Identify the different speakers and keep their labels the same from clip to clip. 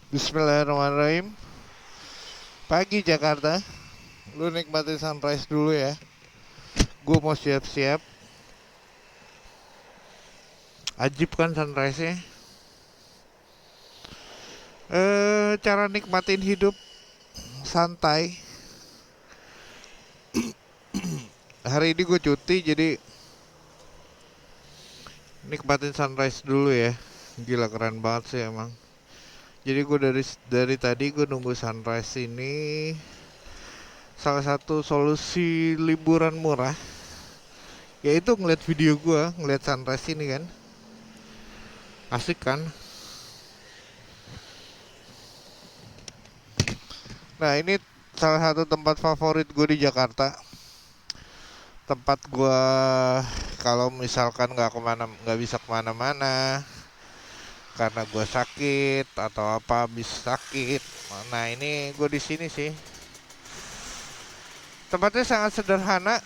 Speaker 1: Bismillahirrahmanirrahim. Pagi Jakarta. Lu nikmatin sunrise dulu ya. Gue mau siap-siap. Ajib kan sunrise-nya. Cara nikmatin hidup santai. Hari ini gue cuti jadi nikmatin sunrise dulu ya. Gila keren banget sih emang. Jadi gue dari tadi gue nunggu sunrise ini. Salah satu solusi liburan murah yaitu ngeliat video gue, ngeliat sunrise ini kan. Asik kan? Nah ini salah satu tempat favorit gue di Jakarta. Tempat gue kalau misalkan nggak bisa kemana-mana karena gue sakit atau apa habis sakit. Nah ini gue di sini sih. Tempatnya sangat sederhana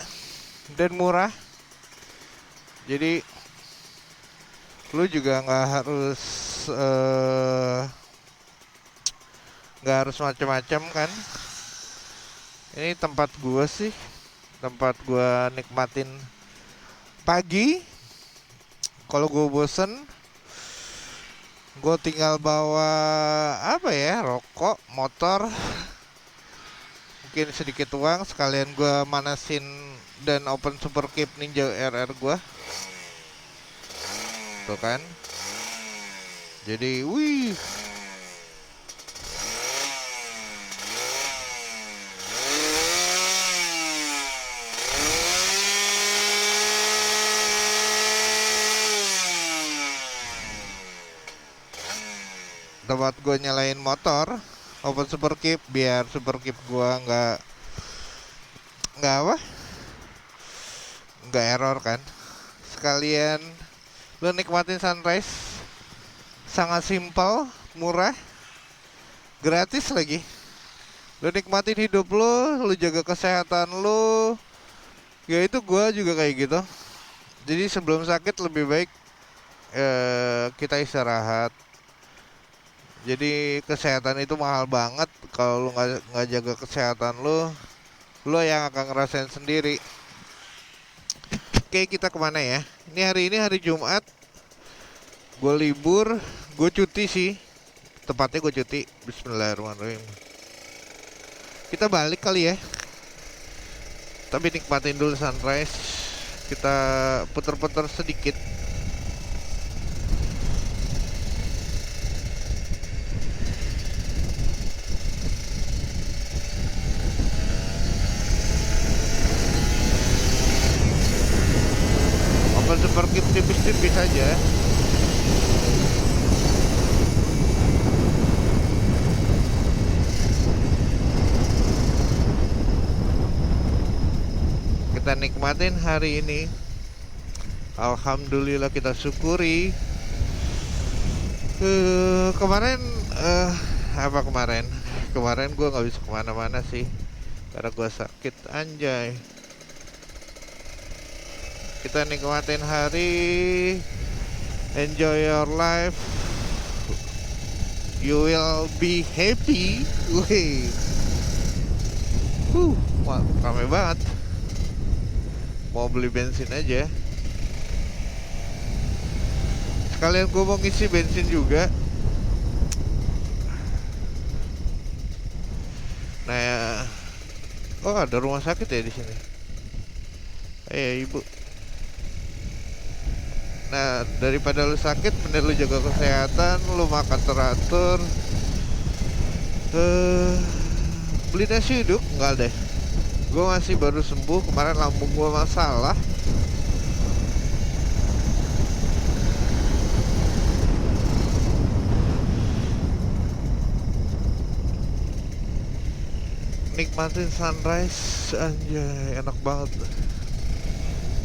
Speaker 1: dan murah. Jadi lu juga nggak harus macam-macam kan. Ini tempat gue sih, tempat gue nikmatin pagi. Kalau gue bosen, gue tinggal bawa apa ya, rokok, motor, mungkin sedikit uang, sekalian gue manasin dan open super keep Ninja RR gue. Tuh kan. Jadi, wih. Tempat gue nyalain motor open super keep biar super keep gue nggak apa nggak error kan. Sekalian lu nikmatin sunrise, sangat simpel, murah, gratis lagi. Lu nikmatin hidup lu jaga kesehatan lu. Ya itu gue juga kayak gitu. Jadi sebelum sakit lebih baik kita istirahat. Jadi kesehatan itu mahal banget. Kalau lu nggak jaga kesehatan lu yang akan ngerasain sendiri. Oke, kita kemana ya? Ini hari Jumat. Gue libur, gue cuti sih. Tepatnya gue cuti. Bismillahirrahmanirrahim. Kita balik kali ya. Tapi nikmatin dulu sunrise. Kita putar-putar sedikit. Open super keep tipis-tipis aja. Kita nikmatin hari ini. Alhamdulillah, kita syukuri. Kemarin apa kemarin? Kemarin gue nggak bisa kemana-mana sih karena gue sakit anjay. Kita nikmatin hari, enjoy your life, you will be happy. Wih, wah, rame banget. Mau beli bensin aja. Sekalian gue mau ngisi bensin juga. Nah, ya. Oh ada rumah sakit ya di sini. Ibu. Nah daripada lu sakit, mending lu jaga kesehatan, lu makan teratur. Beli nasi uduk enggak deh. Gue masih baru sembuh, kemarin lambung gue masalah. Nikmatin sunrise, anjay, enak banget.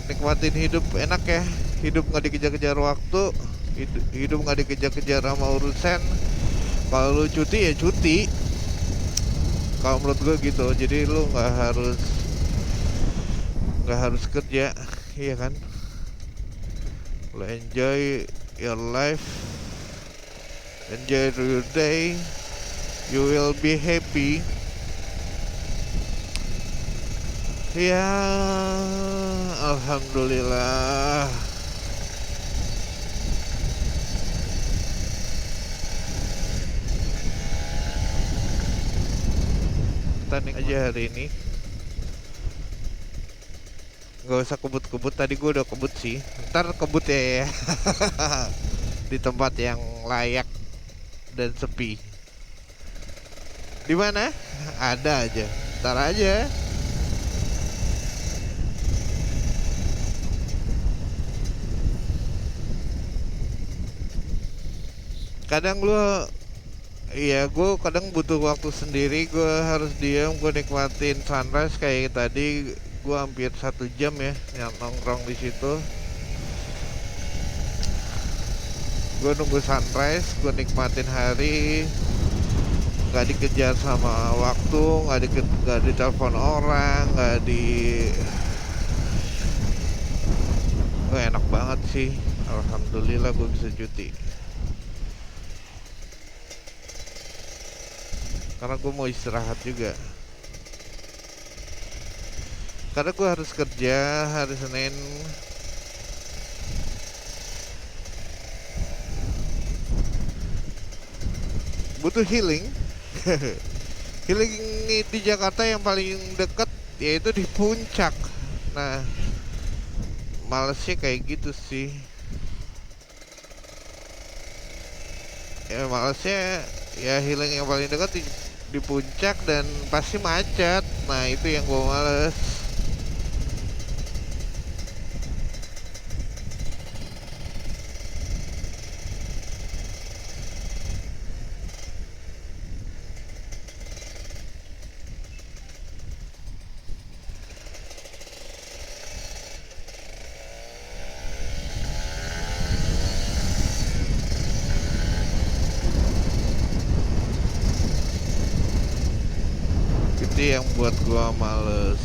Speaker 1: Nikmatin hidup enak ya. Hidup nggak dikejar-kejar waktu, hidup nggak dikejar-kejar sama urusan. Kalau lu cuti ya cuti. Kalau menurut gue gitu. Jadi lu nggak harus kerja, iya kan? Lu enjoy your life, enjoy your day. You will be happy. Ya, alhamdulillah. Kita nih aja hari ini. Gak usah kebut-kebut, tadi gue udah kebut sih. Ntar kebut ya. Di tempat yang layak dan sepi. Di mana? Ada aja. Ntar aja. Kadang lu, iya gue kadang butuh waktu sendiri. Gue harus diam, gue nikmatin sunrise kayak tadi. Gue hampir 1 jam ya yang nongkrong di situ. Gue nunggu sunrise, gue nikmatin hari. Gak dikejar sama waktu, gak ditelepon orang, gak di. Enak banget sih. Alhamdulillah gue bisa cuti. Karena gue mau istirahat juga. Karena gue harus kerja hari Senin. Butuh healing. Healing di Jakarta yang paling dekat yaitu di Puncak. Nah, malesnya kayak gitu sih. Ya malesnya ya healing yang paling dekat di Puncak dan pasti macet. Nah, itu yang gue males. Itu yang buat gua males.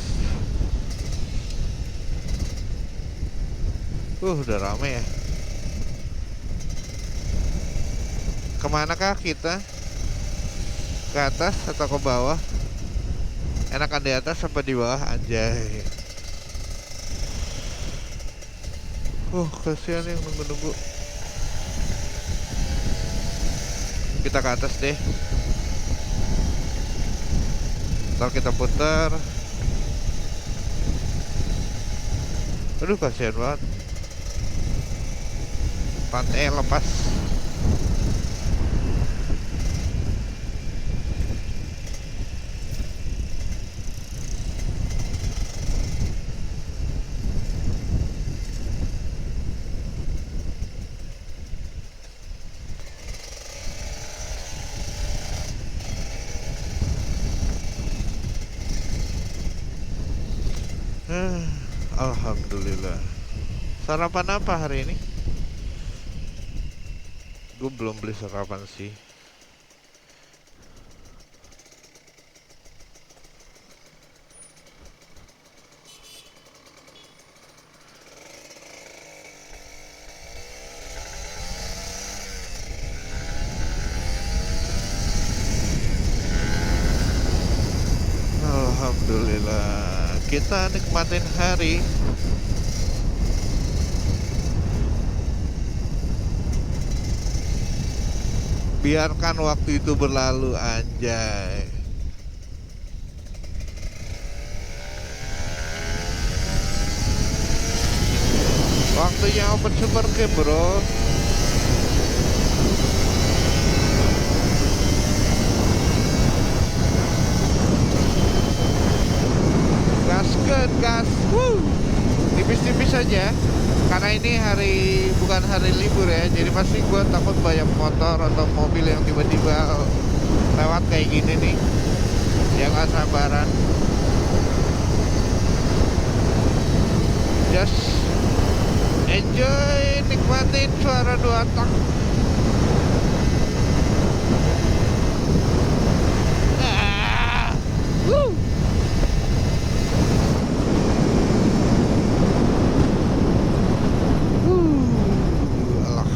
Speaker 1: Udah rame ya. Kemanakah kita? Ke atas atau ke bawah? Enakan di atas apa di bawah? Anjay. Kasihan yang nunggu-nunggu. Kita ke atas deh. Ntar kita putar. Aduh, kasihan banget. Pantai lepas. Alhamdulillah. Sarapan apa hari ini? Gue belum beli sarapan sih. Alhamdulillah. Kita nikmatin hari. Biarkan waktu itu berlalu, anjay. Waktunya open super game, bro. Gaskeun, gas. Tipis-tipis aja. Karena ini bukan hari libur ya, jadi pasti gue takut banyak motor atau mobil yang tiba-tiba lewat kayak gini nih. Ya gak sabaran. Just enjoy, nikmatin suara 2 tak.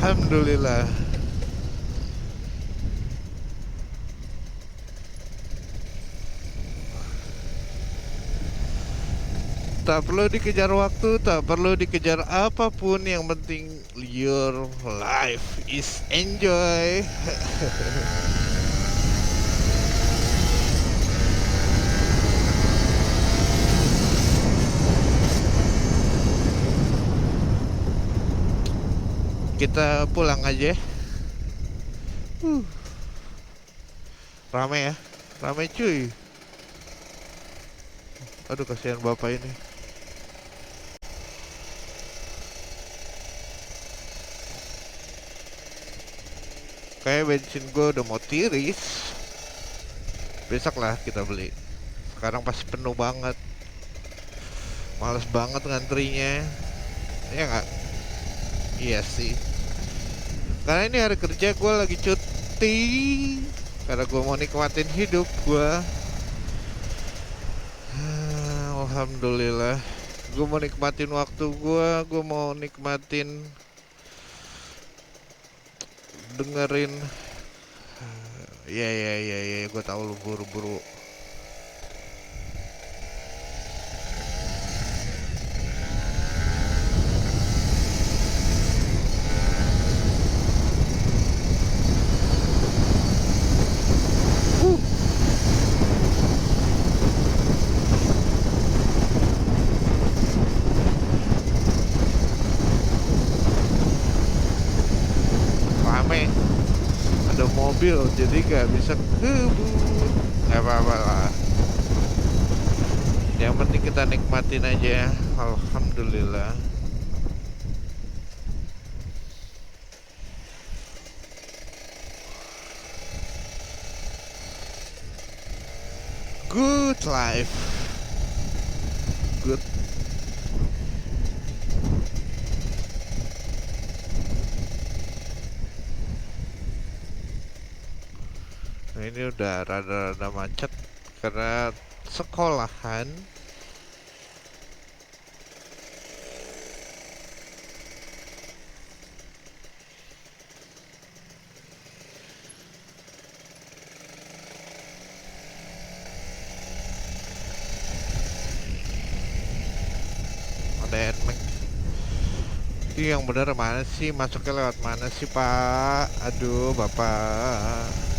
Speaker 1: Alhamdulillah. Tak perlu dikejar waktu, tak perlu dikejar apapun, yang penting your life is enjoy. Kita pulang aja. Rame ya, rame cuy. Aduh, kasihan bapak ini. Kayak bensin gue udah mau tiris. Besok lah kita beli. Sekarang pasti penuh banget. Males banget ngantrinya. Ya nggak? Iya sih. Karena ini hari kerja gue lagi cuti. Karena gue mau nikmatin hidup gue. Alhamdulillah. Gue mau nikmatin waktu gue. Gue mau nikmatin dengerin. Ya, gue tahu lu buru-buru. Rame. Ada mobil jadi gak bisa kebut. Gak apa-apa lah. Yang penting kita nikmatin aja. Alhamdulillah. Good life. Good. Nah, ini udah rada-rada macet karena sekolahan. Ada NMAX. Ini yang bener mana sih? Masuknya lewat mana sih, Pak? Aduh, Bapak.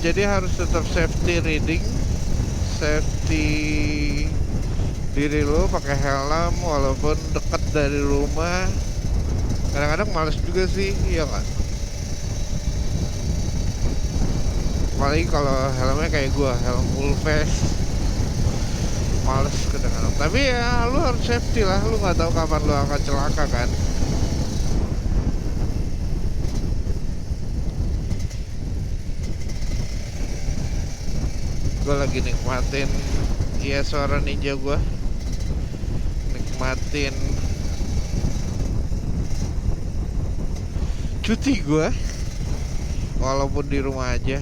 Speaker 1: Jadi harus tetap safety reading, safety diri lo, pakai helm walaupun dekat dari rumah. Kadang-kadang males juga sih, iya kan? Apalagi kalau helmnya kayak gua, helm full face, males kadang-kadang. Tapi ya lu harus safety lah, lu nggak tahu kapan lu akan celaka kan. Gue lagi nikmatin ya suara ninja gue, nikmatin cuti gue walaupun di rumah aja.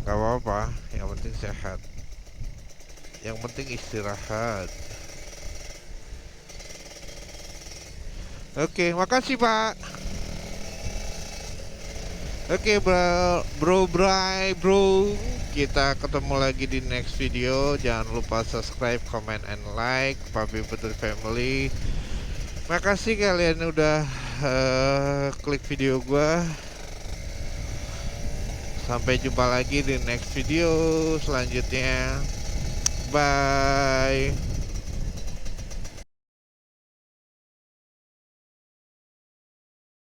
Speaker 1: Gak apa-apa, yang penting sehat, yang penting istirahat. Oke, makasih Pak. Oke, bro. Kita ketemu lagi di next video. Jangan lupa subscribe, comment, and like Papi Putri Family. Makasih kalian udah klik video gua. Sampai jumpa lagi di next video selanjutnya. Bye.